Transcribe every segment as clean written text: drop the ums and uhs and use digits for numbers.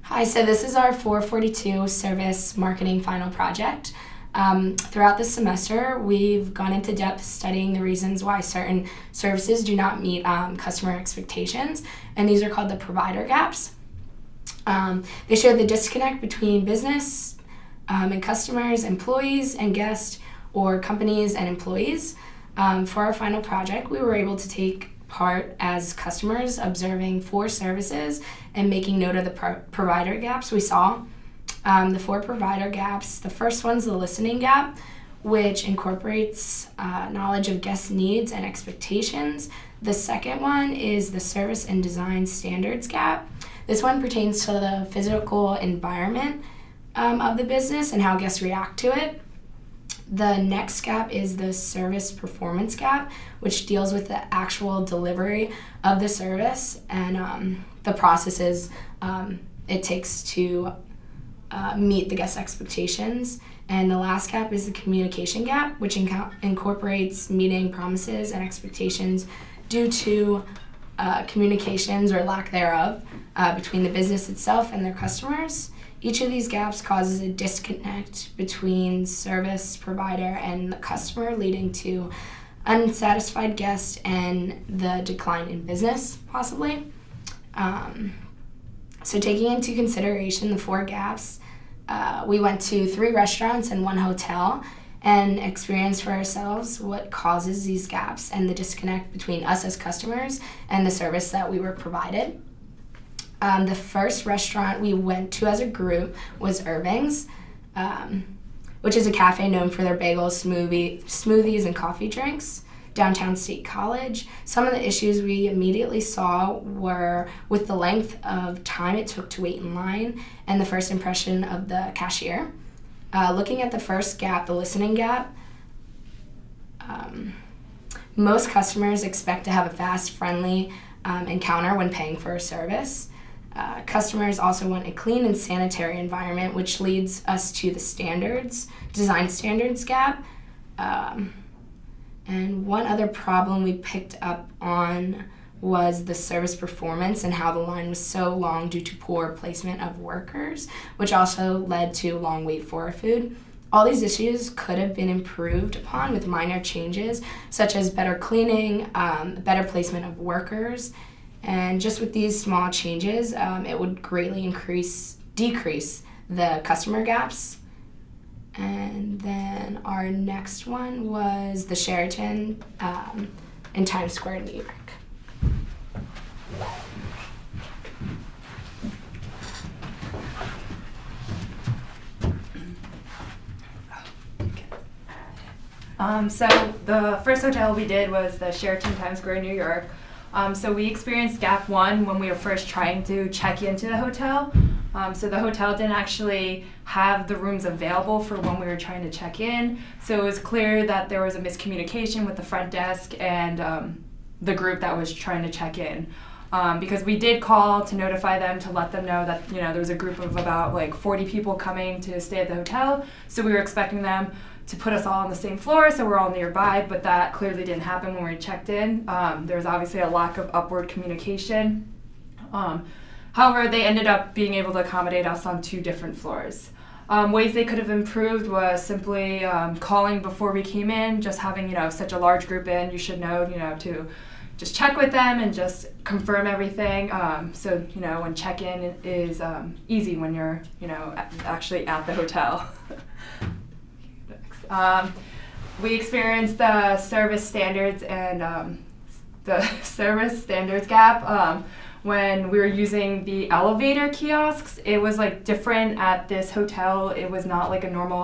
Hi, so this is our 442 Service Marketing Final Project. Throughout this semester, we've gone into depth studying the reasons why certain services do not meet customer expectations, and these are called the provider gaps. They show the disconnect between business and customers, employees and guests, or companies and employees. For our final project, we were able to take part as customers observing 4 services and making note of the provider gaps we saw. The 4 provider gaps, the first one's the listening gap, which incorporates knowledge of guest needs and expectations. The second one is the service and design standards gap. This one pertains to the physical environment of the business and how guests react to it. The next gap is the service performance gap, which deals with the actual delivery of the service and the processes it takes to meet the guest expectations. And the last gap is the communication gap, which incorporates meeting promises and expectations due to communications or lack thereof between the business itself and their customers. Each of these gaps causes a disconnect between service provider and the customer, leading to unsatisfied guests and the decline in business, possibly. So taking into consideration the 4 gaps, we went to 3 restaurants and 1 hotel and experienced for ourselves what causes these gaps and the disconnect between us as customers and the service that we were provided. The first restaurant we went to as a group was Irving's, which is a cafe known for their bagels, smoothies, and coffee drinks, downtown State College. Some of the issues we immediately saw were with the length of time it took to wait in line and the first impression of the cashier. Looking at the first gap, the listening gap, most customers expect to have a fast, friendly encounter when paying for a service. Customers also want a clean and sanitary environment, which leads us to the design standards gap. And one other problem we picked up on was the service performance and how the line was so long due to poor placement of workers, which also led to a long wait for our food. All these issues could have been improved upon with minor changes, such as better cleaning, better placement of workers. And just with these small changes, it would greatly decrease the customer gaps. And then our next one was the Sheraton in Times Square, New York. So the first hotel we did was the Sheraton Times Square, New York. So we experienced gap 1 when we were first trying to check into the hotel. So the hotel didn't actually have the rooms available for when we were trying to check in. So it was clear that there was a miscommunication with the front desk and the group that was trying to check in. Because we did call to notify them to let them know that there was a group of about 40 people coming to stay at the hotel. So we were expecting them to put us all on the same floor so we're all nearby, but that clearly didn't happen when we checked in. There was obviously a lack of upward communication. However, they ended up being able to accommodate us on 2 different floors. Ways they could have improved was simply calling before we came in, just having such a large group in, you should know to just check with them and just confirm everything. So when check-in is easy when you're actually at the hotel. We experienced the service standards and the service standards gap when we were using the elevator kiosks. It was different at this hotel. It was not like a normal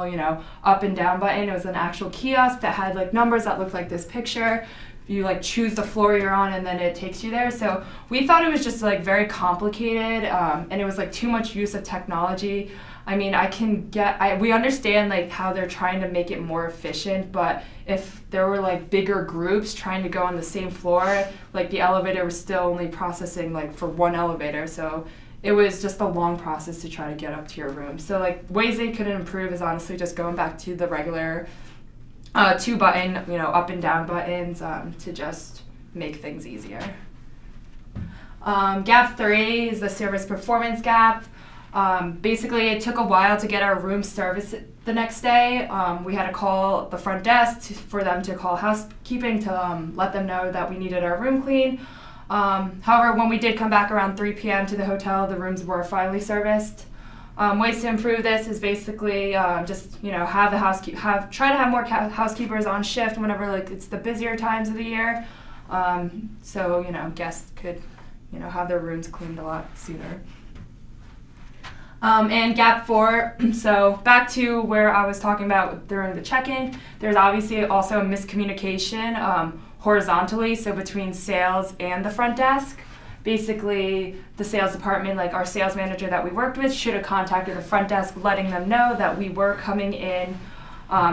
up and down button. It was an actual kiosk that had numbers that looked like this picture. You choose the floor you're on and then it takes you there. So we thought it was just very complicated and it was too much use of technology. I mean, we understand how they're trying to make it more efficient, but if there were bigger groups trying to go on the same floor, the elevator was still only processing for 1 elevator. So it was just a long process to try to get up to your room. So ways they could improve is honestly just going back to the regular 2-button, up and down buttons to just make things easier. Gap 3 is the service performance gap. Basically, it took a while to get our room service the next day. We had to call the front desk for them to call housekeeping to let them know that we needed our room clean. However, when we did come back around 3 p.m. to the hotel, the rooms were finally serviced. Ways to improve this is basically just have the try to have more housekeepers on shift whenever it's the busier times of the year, so guests could have their rooms cleaned a lot sooner. And gap 4, so back to where I was talking about during the check-in, there's obviously also a miscommunication horizontally, so between sales and the front desk. Basically, the sales department, like our sales manager that we worked with, should have contacted the front desk letting them know that we were coming in,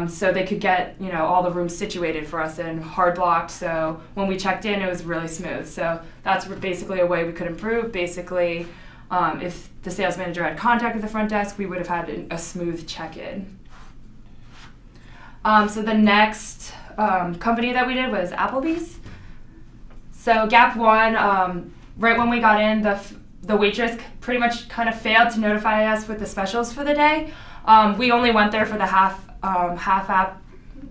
so they could get all the rooms situated for us and hard blocked, so when we checked in it was really smooth. So that's basically a way we could improve. Basically, if the sales manager had contacted the front desk, we would have had a smooth check-in. So the next company that we did was Applebee's. So gap 1, right when we got in, the waitress pretty much kind of failed to notify us with the specials for the day. We only went there for the half app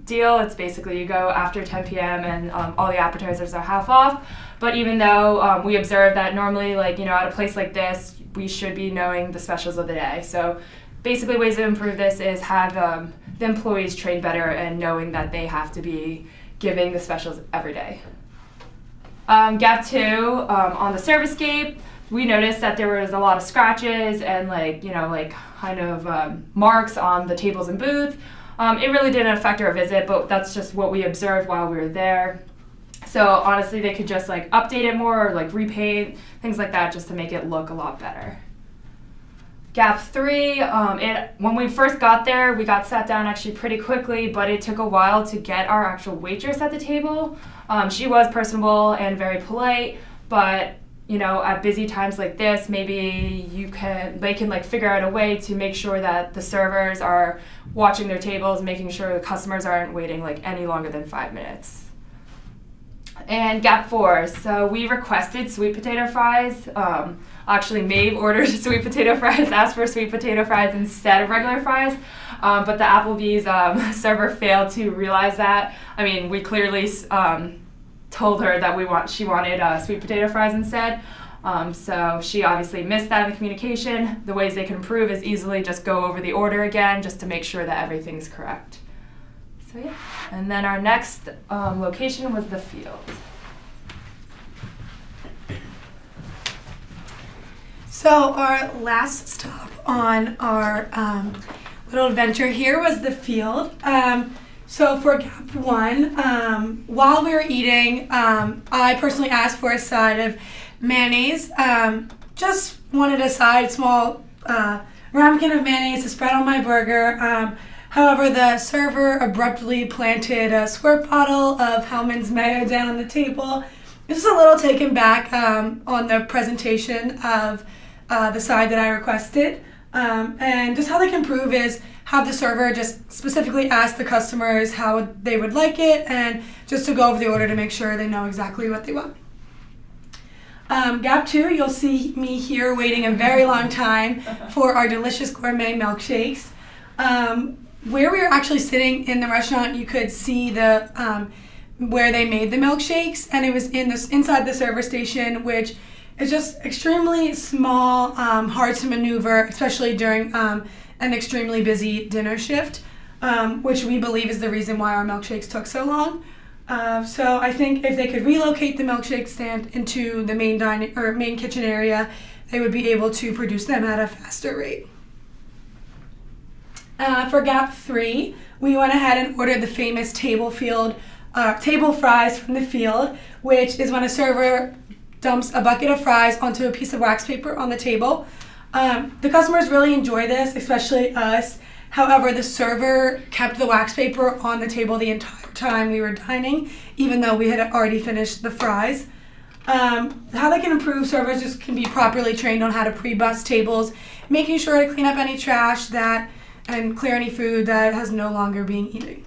deal. It's basically you go after 10 p.m. and all the appetizers are half off. But even though we observed that normally, at a place like this, we should be knowing the specials of the day. So basically ways to improve this is have the employees train better and knowing that they have to be giving the specials every day. Gap 2, on the service gate, we noticed that there was a lot of scratches and marks on the tables and booth. It really didn't affect our visit, but that's just what we observed while we were there. So honestly, they could just update it more or repaint, things like that, just to make it look a lot better. Gap 3, when we first got there, we got sat down actually pretty quickly, but it took a while to get our actual waitress at the table. She was personable and very polite, but at busy times like this, maybe they can figure out a way to make sure that the servers are watching their tables, making sure the customers aren't waiting any longer than 5 minutes. And gap 4, so we requested sweet potato fries. Actually, Maeve ordered sweet potato fries, asked for sweet potato fries instead of regular fries, but the Applebee's server failed to realize that. I mean, we clearly told her that she wanted sweet potato fries instead, so she obviously missed that in the communication. The ways they can improve is easily just go over the order again, just to make sure that everything's correct. So yeah, and then our next location was the Field. So our last stop on our little adventure here was the Field. So for gap 1, while we were eating, I personally asked for a side of mayonnaise. Just wanted a small ramekin of mayonnaise to spread on my burger. However, the server abruptly planted a squirt bottle of Hellmann's mayo down on the table. Just a little taken back on the presentation of the side that I requested. And just how they can improve is have the server just specifically ask the customers how they would like it and just to go over the order to make sure they know exactly what they want. Gap 2, you'll see me here waiting a very long time for our delicious gourmet milkshakes. Where we were actually sitting in the restaurant, you could see the where they made the milkshakes, and it was inside the server station, which is just extremely small, hard to maneuver, especially during an extremely busy dinner shift, which we believe is the reason why our milkshakes took so long. So I think if they could relocate the milkshake stand into the main kitchen area, they would be able to produce them at a faster rate. For gap 3, we went ahead and ordered the famous table fries from the Field, which is when a server dumps a bucket of fries onto a piece of wax paper on the table. The customers really enjoy this, especially us. However, the server kept the wax paper on the table the entire time we were dining, even though we had already finished the fries. How they can improve, servers just can be properly trained on how to pre-bus tables, making sure to clean up any trash and clear any food that has no longer being eaten.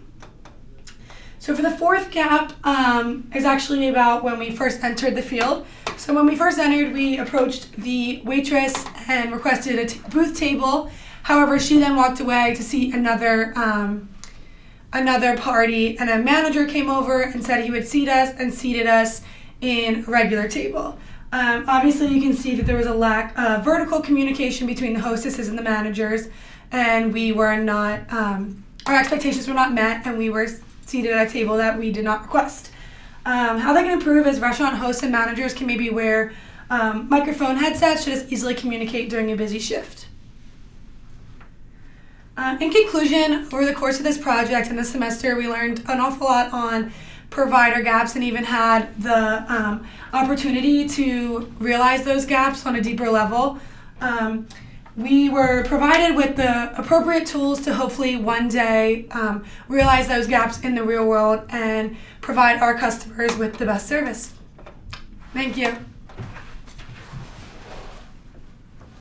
So for the fourth gap is actually about when we first entered the field. So when we first entered, we approached the waitress and requested a booth table. However, she then walked away to see another party, and a manager came over and said he would seat us and seated us in a regular table. Obviously, you can see that there was a lack of vertical communication between the hostesses and the managers, and we were not, our expectations were not met, and we were seated at a table that we did not request. How they can improve is restaurant hosts and managers can maybe wear microphone headsets to just easily communicate during a busy shift. In conclusion, over the course of this project and this semester, we learned an awful lot on provider gaps and even had the opportunity to realize those gaps on a deeper level. We were provided with the appropriate tools to hopefully one day realize those gaps in the real world and provide our customers with the best service. Thank you.